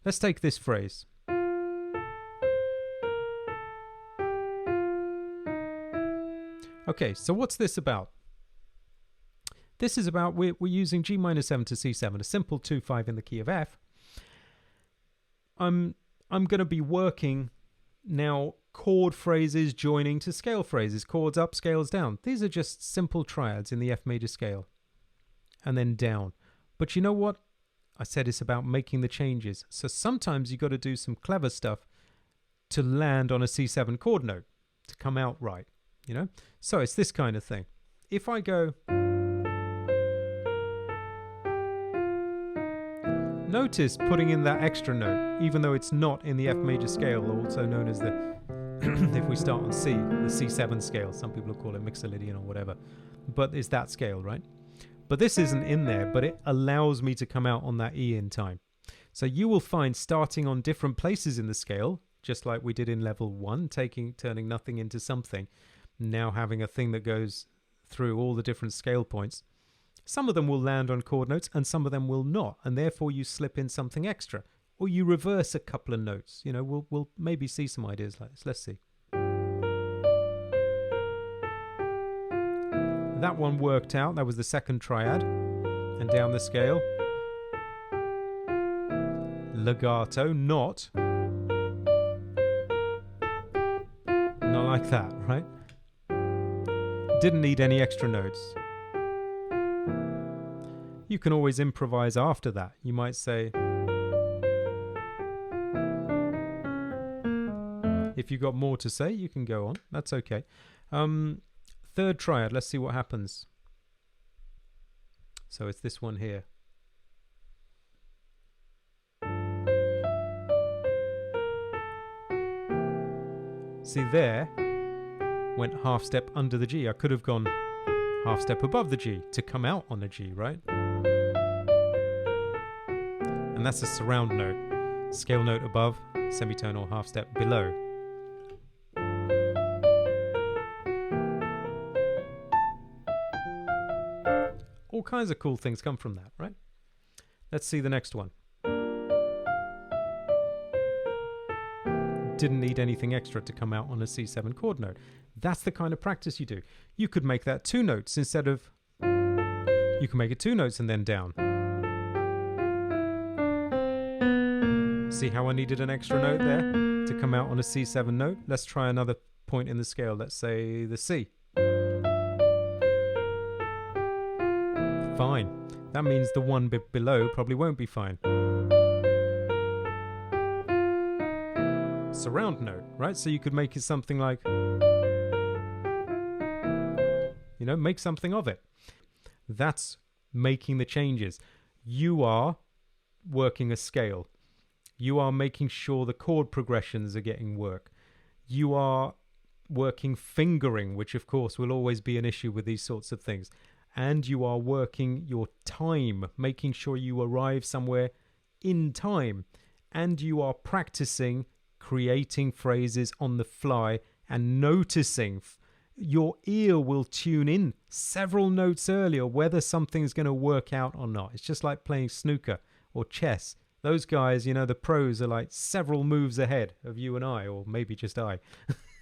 Let's take this phrase. Okay, so what's this about? This is about we're using G minor 7 to C7, a simple 2-5 in the key of F. I'm going to be working now chord phrases joining to scale phrases, chords up, scales down. These are just simple triads in the F major scale and then down. But you know what? I said it's about making the changes. So sometimes you got to do some clever stuff to land on a C7 chord note to come out right, you know? So it's this kind of thing. If I go, notice putting in that extra note, even though it's not in the F major scale, also known as the, if we start on C, the C7 scale. Some people call it Mixolydian or whatever, but it's that scale, right? But this isn't in there, but it allows me to come out on that E in time. So you will find starting on different places in the scale, just like we did in level 1, turning nothing into something, now having a thing that goes through all the different scale points. Some of them will land on chord notes and some of them will not, and therefore you slip in something extra, or you reverse a couple of notes. You know, we'll maybe see some ideas like this. Let's see. That one worked out. That was the second triad. And down the scale. Legato, not like that, right? Didn't need any extra notes. You can always improvise after that. You might say, if you've got more to say, you can go on. That's okay. Third triad, let's see what happens. So it's this one here. See there, went half step under the G. I could have gone half step above the G to come out on a G, right? And that's a surround note. Scale note above, semitonal half step below. All kinds of cool things come from that, right? Let's see the next one. Didn't need anything extra to come out on a C7 chord note. That's the kind of practice you do. You could make that 2 notes instead of... You can make it 2 notes and then down. See how I needed an extra note there to come out on a C7 note? Let's try another point in the scale. Let's say the C. Fine. That means the one bit below probably won't be fine. Surround note, right? So you could make it something like, you know, make something of it. That's making the changes. You are working a scale. You are making sure the chord progressions are getting work. You are working fingering, which of course will always be an issue with these sorts of things. And you are working your time, making sure you arrive somewhere in time. And you are practicing creating phrases on the fly and noticing. Your ear will tune in several notes earlier whether something's going to work out or not. It's just like playing snooker or chess. Those guys, you know, the pros are like several moves ahead of you and I, or maybe just I.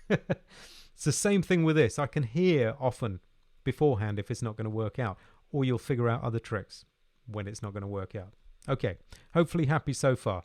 It's the same thing with this. I can hear often beforehand if it's not going to work out, or you'll figure out other tricks when it's not going to work out. Okay, hopefully happy so far.